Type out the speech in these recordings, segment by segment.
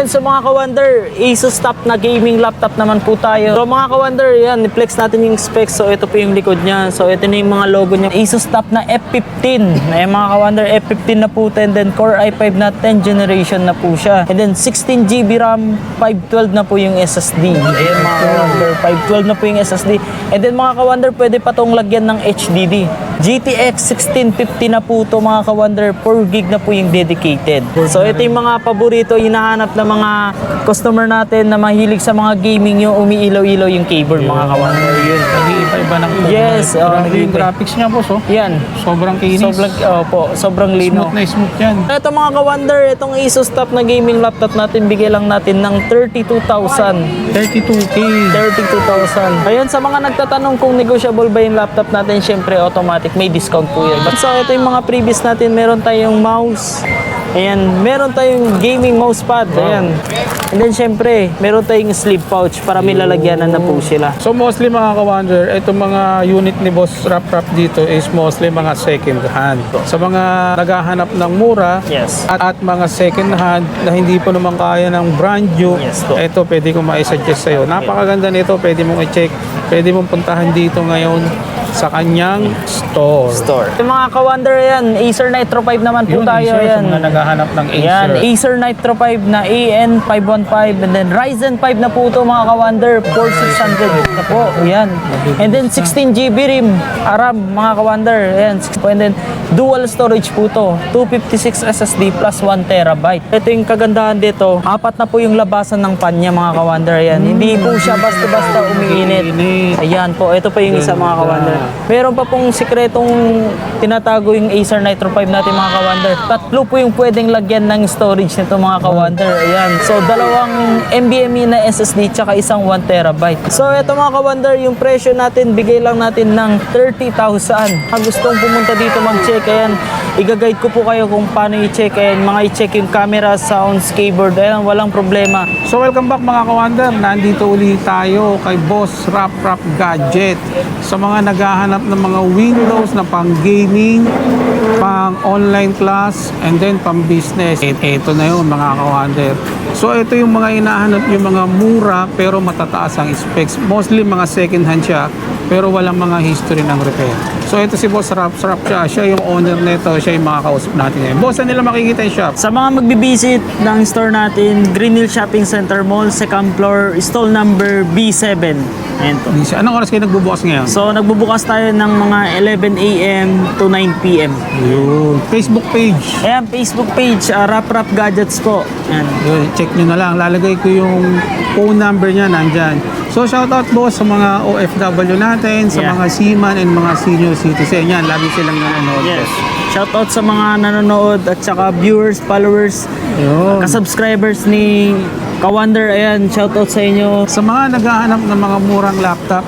Sa mga ka-wonder, Asus top na gaming laptop naman po tayo. So mga ka-wonder, yan, i-flex natin yung specs. So ito po yung likod niya. So ito na yung mga logo niya. Asus top na F15. Ayan mga ka-wonder, F15 na po. And then Core i5 na 10th generation na po siya. And then 16GB RAM, 512 na po yung SSD. Ayan mga ka-wonder, 512 na po yung SSD. And then mga ka-wonder, pwede pa tong lagyan ng HDD. GTX 1650 na po to mga ka-wonder, 4GB na po yung dedicated. So ito yung mga paborito, hinahanap ng mga customer natin na mahilig sa mga gaming, yung umiilaw-ilaw yung keyboard mga ka-wonder. Yun. Nag-iiba-iba ng Yes, yung graphics niya boss, oh. Yan. Sobrang kinis. Sobrang lino. Smooth na smooth yan. Ito mga ka-wonder, itong Asus top na gaming laptop natin, bigay lang natin ng 32,000. 32K. 32,000. Ayun, sa mga nagtatanong kung negotiable ba yung laptop natin, syempre automatic may discount po yan. But so ito yung mga previous natin, meron tayong mouse. Ayan, meron tayong gaming mousepad. Ayan. And then syempre, meron tayong sleeve pouch para may lalagyanan na po sila. So mostly mga ka-wonder, itong mga unit ni Boss Rap dito is mostly mga second hand. Sa mga naghahanap ng mura Yes. at mga second hand na hindi po naman kaya ng brand new, Yes po. ito pwede ko ma-suggest sa'yo. Napakaganda nito, pwede mong i-check, pwede mong puntahan dito ngayon sa kanyang store. Yung mga ka-wonder yan, Acer Nitro 5 naman po Yun, tayo. Acer, Yan. sa mga naghahanap ng Acer. Yan, Acer Nitro 5 na AN515 and then Ryzen 5 na po ito mga ka-wonder, 4600 na po. Yan. And then 16GB RAM, RAM mga ka-wonder. Yan. And then dual storage po to, 256 SSD plus 1TB. Ito yung kagandahan dito, apat na po yung labasan ng pan niya mga ka-wonder. Yan. Hindi po siya basta-basta umiinit. Ayan po, ito pa yung isa mga ka-wonder. Meron pa pong sikretong tinatago yung Acer Nitro 5 natin mga ka-wonder. Tatlo po yung pwedeng lagyan ng storage nito mga ka-wonder. Ayan. So, dalawang NVMe na SSD tsaka isang 1TB. So, ito mga ka-wonder, yung presyo natin, bigay lang natin ng 30,000. Kung gustong pumunta dito mag-check, ayan, i-guide ko po kayo kung paano i-check. Ayan, mga i-check yung camera, sounds, keyboard. Ayan, walang problema. So welcome back mga ka-wonder, nandito uli tayo kay Boss Rap Gadget. Sa mga naghahanap ng mga Windows na pang gaming, pang online class, and then pang business. Ito na yun mga ka-wonder. So ito yung mga hinahanap, yung mga mura pero matataas ang specs. Mostly mga second hand siya pero walang mga history ng repair. So ito si Boss Rap siya yung owner nito, siya yung makakausap natin ngayon. Boss, saan nila makikita yung shop? Sa mga magbibisit ng store natin, Green Hill Shopping Center Mall, second floor, stall number B7. Ayan to. Anong oras kayo nagbubukas ngayon? So, nagbubukas tayo ng mga 11 a.m. to 9 p.m. Yun. Facebook page. Ayan, Facebook page, Rap Gadgets po. Ayan. Yun, check nyo na lang. Lalagay ko yung phone number niya nandyan. So shoutout boss sa mga OFW natin, sa Yeah. mga seaman and mga senior citizen. Yan, lagi silang nanonood. Yes. Shoutout sa mga nanonood at saka viewers, followers, Yun. ka-subscribers ni Ka-Wonder. Ayan, shoutout sa inyo. Sa mga naghahanap ng mga murang laptop,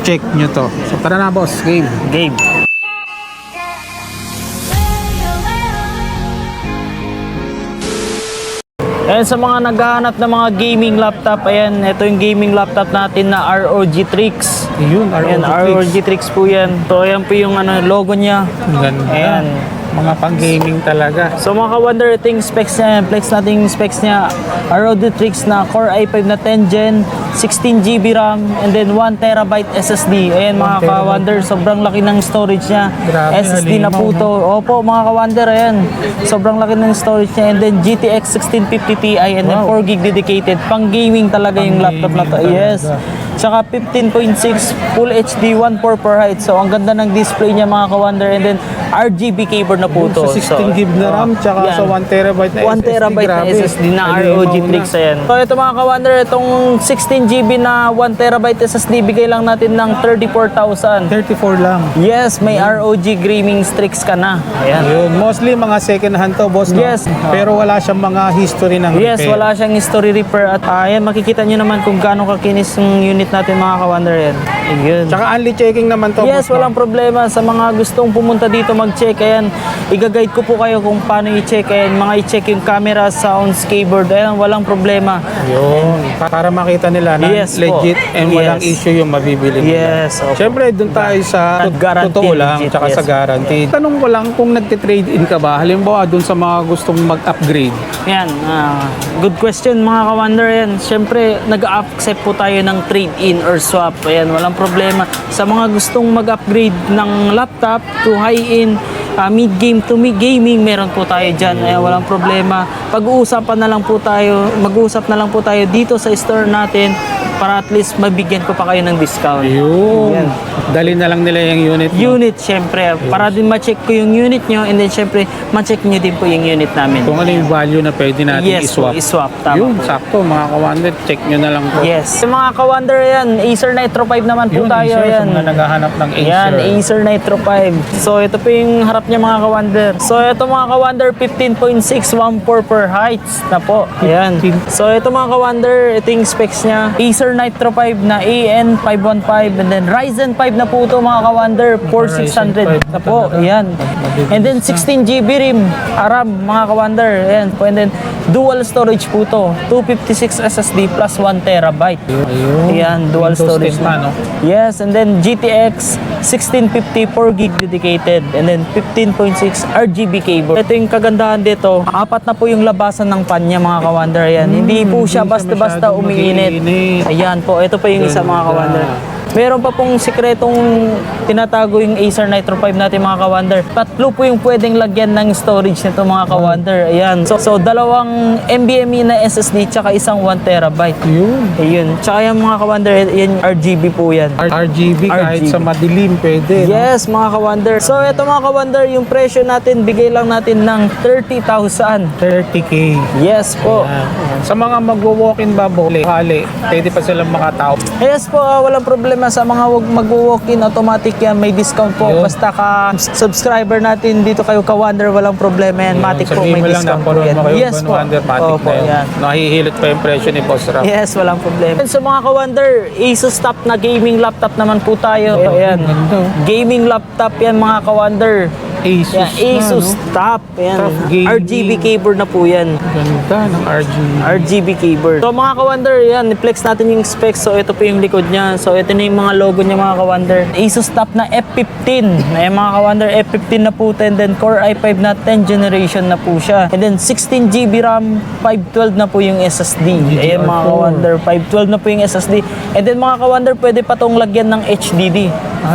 check nyo to. So tara na boss, game. Gabe. Ayan, sa mga naghahanap ng mga gaming laptop, ayan, ito yung gaming laptop natin na ROG Trix. Yun, Ayan, ROG Trix po yan. So, ayan po yung logo niya. Ganda. Ayan. Mga pang-gaming talaga. So mga ka-wonder, ito yung specs niya. Flex natin yung specs niya. ROG Trix na Core i5 na 10 Gen, 16GB RAM, and then 1TB SSD. Ayan mga ka-wonder, sobrang laki ng storage niya. Grabe, SSD na po to. Opo mga ka-wonder, ayan. Sobrang laki ng storage niya. And then GTX 1650 Ti and then 4GB dedicated. Pang-gaming talaga yung laptop na to. Yes. Tsaka 15.6 Full HD 144 Hz. So ang ganda ng display niya mga ka-wonder. And then RGB keyboard na po to. Sa 16GB na RAM, tsaka yan. sa 1TB na 1TB na grabe. SSD na Halimaw ROG na. Trix. Ayan. So ito mga ka-wonder, itong 16GB na 1TB SSD, bigay lang natin ng 34,000. 34 lang. Yes, may ROG Gaming Strix ka na. Ayan. Yun, mostly mga second hand to, boss, no? Yes. Pero wala siyang mga history ng Yes, repair. wala siyang history repair. At ayan, makikita nyo naman kung gaano kakinis yung unit natin mga ka-wonder yan. Ayun. Tsaka only checking naman to. Yes, boss, no? walang problema. Sa mga gustong pumunta dito mag-check, ayan, i-guide ko po kayo kung paano i-check. Ayan, mga i-check yung camera, sounds, keyboard, ayan, walang problema. Yun. Para makita nila na Yes po. legit and walang Yes. issue yung mabibili nila. Yes, opo. Siyempre, doon tayo sa Guaranteed totoo lang, legit, tsaka yes. sa guarantee. Tanong ko lang kung nagte-trade-in ka ba, halimbawa doon sa mga gustong mag-upgrade. Yan, good question mga ka-wonder yan. Siyempre, nag-accept po tayo ng trade-in or swap. Ayan, walang problema. Sa mga gustong mag-upgrade ng laptop to high-end, mid-game to mid-gaming, meron po tayo dyan. Ayan, walang problema. Pag-uusapan na lang po tayo, mag-uusap na lang po tayo dito sa store natin para at least mabigyan ko pa kayo ng discount. Ayun. Yan. Dali na lang nila yung unit mo. Unit, syempre. Para din ma-check ko yung unit nyo and then syempre, ma-check nyo din po yung unit namin. Kung ano yung value na pwede natin Yes po, i-swap. i-swap. Tama Yun, po. sakto mga ka-wonder. Check nyo na lang po. Yes. Yung mga ka-wonder yan, Acer Nitro 5 naman po Yun, tayo. Acer, Yan. sa mga naghahanap ng Acer. Yan, Acer Nitro 5. So, ito po yung harap niya mga ka-wonder. So, ito mga ka-wonder, 15.614 per heights na po. Ayan. So, ito mga ka-wonder, ito yung specs niya. Acer Nitro 5 na AN515 and then Ryzen 5 na po ito mga ka-wonder, 4600 na po. Ayan. And then 16GB RAM, mga ka-wonder. Ayan po. And then dual storage po to. 256 SSD plus 1 terabyte. Ayun. Ayan, dual Windows storage 10 na, no? Yes, and then GTX 1650 4GB dedicated and then 15.6 RGB cable. Ito yung kagandahan dito, apat na po yung labasan ng pan niya mga ka-wonder. Ayan. Hindi po siya hindi siya basta-basta masyadong umiinit. mag-iinit. Ayan po, ito pa yung isa mga ka-wonder. Meron pa pong sikretong tinatago yung Acer Nitro 5 natin mga ka-wonder. Tatlo po yung pwedeng lagyan ng storage nito mga ka-wonder. Ayan. So dalawang NVMe na SSD tsaka isang 1 terabyte. Yun. Ayun. Tsaka yung mga ka-wonder, yan RGB po yan. RGB kahit RGB. sa madilim pwede. no? Yes, mga ka-wonder. So, ito mga ka-wonder, yung presyo natin, bigay lang natin ng 30,000. 30K. Yes po. Sa mga magwo-walk-in ba, hali, pwede pa silang makatao. Yes po, walang problema sa mga mag-walk-in, automatic yan, may discount po. Yun. Basta ka subscriber natin dito kayo ka-wonder, walang problema yan. Matic po, may Sabihin mo lang na discount po follow yan. mo kayo, Yes po. Wonder, matic Opo, na yun. yan. Nahihilot pa yung presyo ni Boss Rap. Yes, walang problema. Sa mga ka-wonder, Asus top na gaming laptop naman po tayo. Ayan. ganda. Gaming laptop yan mga ka-wonder. Asus Yan, Asus na, top. Yan. Top gaming. RGB keyboard na po yan. Ganda ng RGB. RGB keyboard. So mga ka-wonder, yan, i-flex natin yung specs. So ito po yung likod niya. So ito na yung mga logo niya mga ka-wonder. Asus top na F15. Ayan mga ka-wonder, F15 na po. And then Core i5 na 10th generation na po siya. And then 16GB RAM, 512 na po yung SSD. Ayan mga ka-wonder, 512 na po yung SSD. And then mga ka-wonder, pwede pa tong lagyan ng HDD.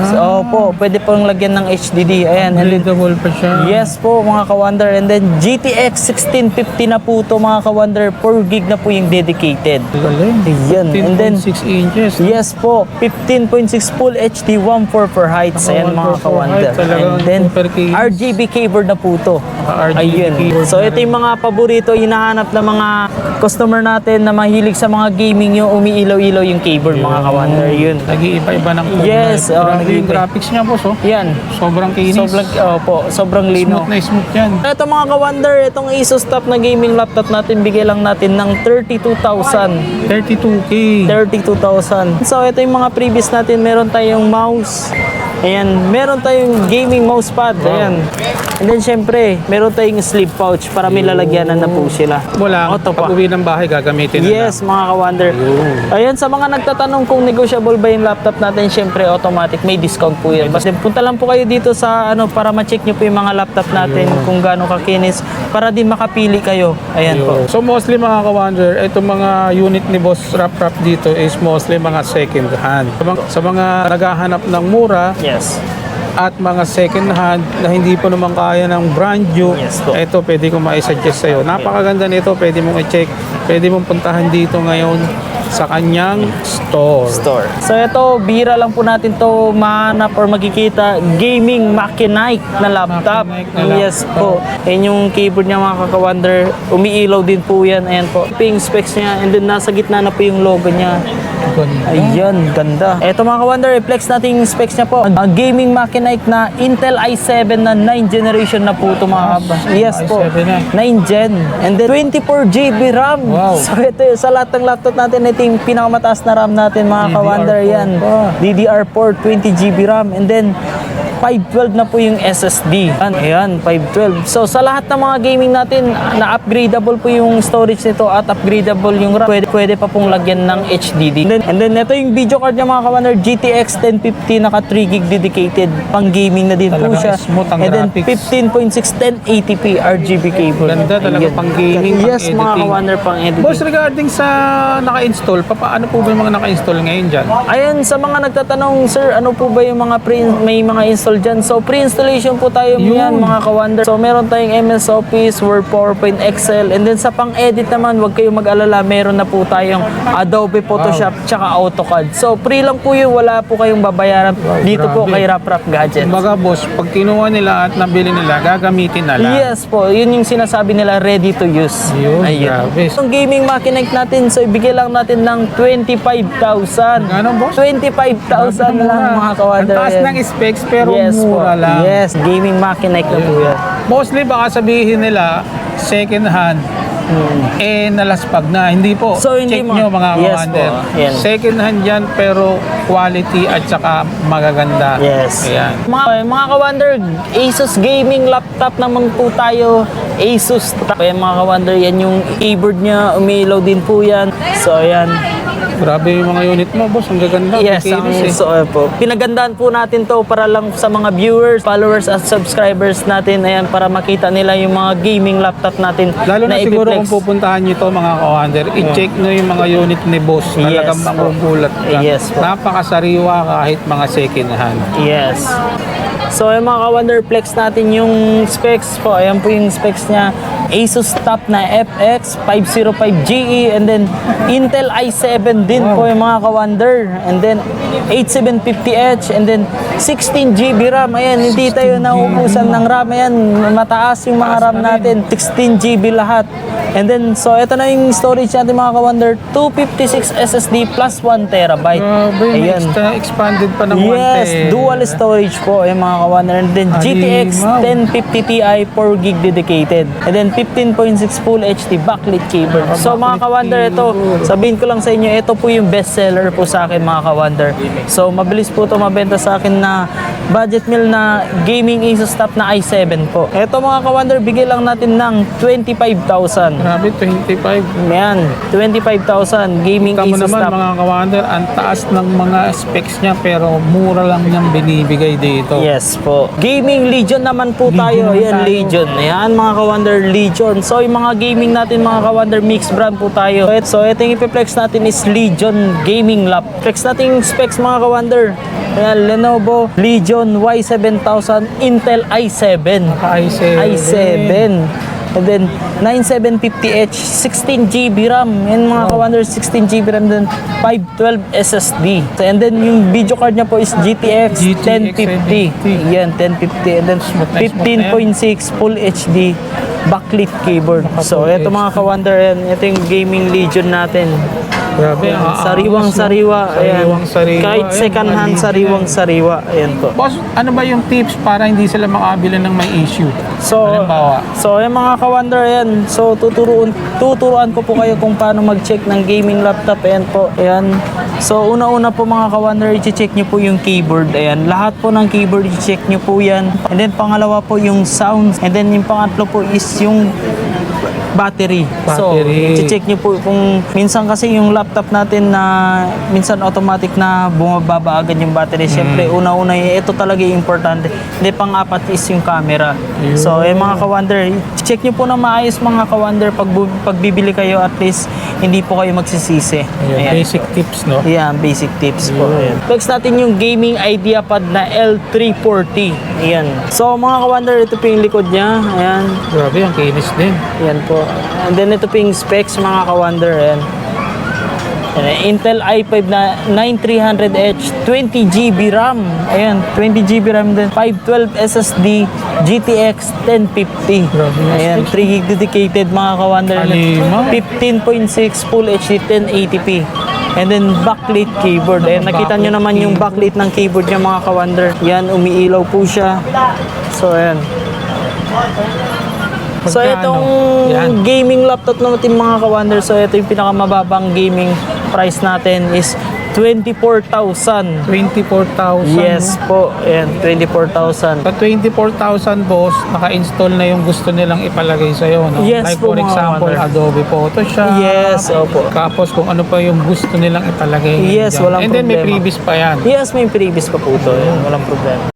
So po, pwede pong lagyan ng HDD. Ayan. And then, Upgradable pa siya. yes po mga ka-wonder. And then GTX 1650 na po to mga ka-wonder. 4GB na po yung dedicated. Galing. Ayan. And then 10.6 inches. yes po, 15.6 Full HD 144 heights. Ayan mga 144 ka-wonder. height, talagang And then super case. RGB keyboard na po to. RGB Ayun. keyboard So na ito yung mga paborito hinahanap ng mga customer natin na mahilig sa mga gaming, yung umiilaw-ilaw yung keyboard mga ka-wonder. Yun. Nag-iiba-iba ng kulay. Yes, Grabe yung nag-iiba. graphics niya, boss. Oh. Yan. Sobrang kinis. Sobrang lino. Smooth na smooth yan. Ito mga ka-wonder, itong Asus top na gaming laptop natin, bigay lang natin ng 32,000. 32K. 32,000. So ito yung mga previous natin, meron tayong mouse. Ayan, meron tayong gaming mousepad. Ayan. And then syempre, meron tayong sleeve pouch para may lalagyanan na po sila. Wala. Auto pa. Pag uwi ng bahay, gagamitin na Yes, mga ka-wonder. Ayan, sa mga nagtatanong kung negotiable ba yung laptop natin, syempre automatic, may discount po yan. Basta punta lang po kayo dito sa para ma-check nyo po yung mga laptop natin kung gaano kakinis para din makapili kayo. Ayan po. So mostly mga ka-wonder, itong mga unit ni Boss Rap dito is mostly mga second hand. Sa mga naghahanap ng mura Yes. at mga second hand na hindi po naman kaya ng brand new, Yes po. ito pwede ko ma-suggest sa'yo. Napakaganda nito, pwede mong i-check, pwede mong puntahan dito ngayon sa kanyang store. So ito, bira lang po natin to mahanap or makikita, gaming Macinite na laptop. Macinite na laptop. Yes po. Ayan yung keyboard niya mga kaka-wonder. Umiilaw din po yan. Ayan po. Ito yung specs niya and then nasa gitna na po yung logo niya. Ganda. Ayan, ganda. Ito mga ka-wonder, i-flex natin yung specs niya po. Gaming Macinite na Intel i7 na 9th generation na po ito mga ka-wonder. Yes po, i7 na. 9 gen. And then 24 GB RAM. Wow. So ito sa lahat ng laptop natin, ito yung pinakamataas na RAM natin mga ka-wonder. DDR4 Yan, pa. DDR4, 20 GB RAM. And then 512 na po yung SSD. Ayan, 512. So sa lahat ng mga gaming natin, na upgradable po yung storage nito at upgradable yung RAM. Pwede pa pong lagyan ng HDD. And then ito yung video card niya mga ka-wonder, GTX 1050, naka 3 GB dedicated. Pang gaming na din po Talagang siya. smooth ang And then graphics. 15.6 1080p RGB cable. Ganda talaga, Ayan. pang gaming, pang Yes, mga editing. ka-wonder, pang editing. Boss, regarding sa naka-install, paano po ba yung mga naka-install ngayon dyan? Ayan, sa mga nagtatanong, sir, ano po ba yung mga may mga install dyan? So, pre-installation po tayo Yun. yan, mga ka-wonder. So, meron tayong MS Office, Word, PowerPoint, Excel. And then sa pang-edit naman, huwag kayong mag-alala, meron na po tayong Adobe Photoshop, tsaka AutoCAD. So, free lang po yun, wala po kayong babayaran dito po grabe. kay RapRap Gadgets. Kumbaga boss, pag kinuha nila at nabili nila, gagamitin na lang. Yes po, yun yung sinasabi nila, ready to use. Yun, grabe. Yung gaming Macinite natin, so ibigay lang natin ng 25,000. Ano, boss? 25,000 lang mga ka-wonder. Ang taas ng specs pero Yes po. mura lang. Yes, gaming Macinite na po yan. Mostly baka sabihin nila, second hand, nalaspag na. Hindi po. So, hindi Check mo- nyo mga Yes commander. po, yan. Second hand yan pero quality at saka magaganda. Yes. Ayan. Mga ka-wonder, Asus gaming laptop naman po tayo. Asus. Ayan mga ka-wonder, yan yung keyboard niya. Umiilaw din po yan. So, ayan. Grabe yung mga unit mo, boss. Ang gaganda. Yes, Kikinis, so po. Pinagandaan po natin to para lang sa mga viewers, followers at subscribers natin. Ayan, para makita nila yung mga gaming laptop natin. Lalo na siguro ipiplex. kung pupuntahan nyo to mga commander, i-check nyo yung mga unit ni boss. Talagang Yes po. magugulat ka. Yes po. Napakasariwa kahit mga second hand. Yes. So, yung mga ka-wonder, flex natin yung specs po. Ayan po yung specs niya. Asus top na FX 505GE and then Intel i7 din po yung mga ka-wonder. And then 8750H and then 16GB RAM. Ayan, hindi tayo nauubusan ng RAM. Ayan, mataas yung mga RAM natin. 16GB lahat. And then, so ito na yung storage natin mga ka-wonder. 256 SSD plus 1TB. Grabe, may expanded pa ng 1 Yes, dual storage po yung mga ka-wonder. And then GTX Alimaw. 1050 Ti 4GB dedicated. And then 15.6 Full HD backlit cable. So mga ka-wonder, ito, sabihin ko lang sa inyo, ito po yung best seller po sa akin mga ka-wonder. So mabilis po ito mabenta sa akin na budget meal na gaming Asus top na i7 po. Ito mga ka-wonder, bigay lang natin ng 25,000. Grabe, 25. Yan, 25,000 gaming Kita mo Asus naman top. mga kawander, ang taas ng mga specs niya pero mura lang niyang binibigay dito. Yes po. Gaming Legion naman po tayo. naman Yan, tayo. Legion. Ayan, mga ka-wonder, Legion. So, yung mga gaming natin, mga ka-wonder, mixed brand po tayo. So, ito yung ipiplex natin is Legion Gaming Lap. Flex natin yung specs, mga ka-wonder. Ayan, Lenovo Legion Y7000 Intel i7. i7. i7. And then 9750H, 16GB RAM. Yan mga ka-wonder, 16GB RAM, then 512 SSD. So, and then yung video card niya po is GTX 1050. Yan, 1050. And then 15.6 Full HD backlit keyboard. So, ito mga ka-wonder, yan. Ito yung Gaming Legion natin. Grabe, Sariwang-sariwa. Ayan. Sariwang-sariwa. Kahit second hand, sariwang-sariwa. Ayan po. Boss, ano ba yung tips para hindi sila makabili ng may issue? So, Halimbawa? yung mga ka-wonder yan. So, tuturuan ko po kayo kung paano mag-check ng gaming laptop. Ayan po. Ayan. So, una-una po mga ka-wonder, i-check nyo po yung keyboard. Ayan. Lahat po ng keyboard, i-check nyo po yan. And then, pangalawa po yung sounds. And then, yung pangatlo po is yung battery. So, Battery. i-check nyo po kung minsan kasi yung laptop natin na minsan automatic na bumababa agad yung battery. Siyempre, una-una ito talaga yung importante. Hindi, pang-apat is yung camera. So, mga ka-wonder, check nyo po na maayos mga ka-wonder pag bibili kayo, at least hindi po kayo magsisisi. Ayan. Basic tips, no? Yan, basic tips po. Ayan. Next natin yung gaming IdeaPad na L340. Ayan. So, mga ka-wonder, ito po yung likod niya. Ayan. Grabe, ang kinis din. Ayan po. And then ito po yung specs mga ka-wonder. Ayan. Ayan. Intel i5 na 9300H, 20GB RAM. Ayan, 20GB RAM din. 512 SSD, GTX 1050. Grabe yung Ayan, 3GB dedicated mga ka-wonder. Alimaw. 15.6 Full HD 1080p. And then backlit keyboard. Ayan, nakita nyo naman yung backlit ng keyboard niya mga ka-wonder. Yan, umiilaw po siya. So, ayan. So, Magkano? itong Yan. gaming laptop natin mga ka-wonder. So, ito yung pinakamababang gaming price natin is 24,000. 24,000. Yes po. Ayan, 24,000. Sa 24,000 boss, naka-install na yung gusto nilang ipalagay sa'yo, no? Yes Like po, for mga example, wonder. Adobe Photoshop. Yes, opo. Tapos kung ano pa yung gusto nilang ipalagay. Yes, dyan. walang And then may problema. previous pa yan. Yes, may previous pa po ito. Ayan, walang problema.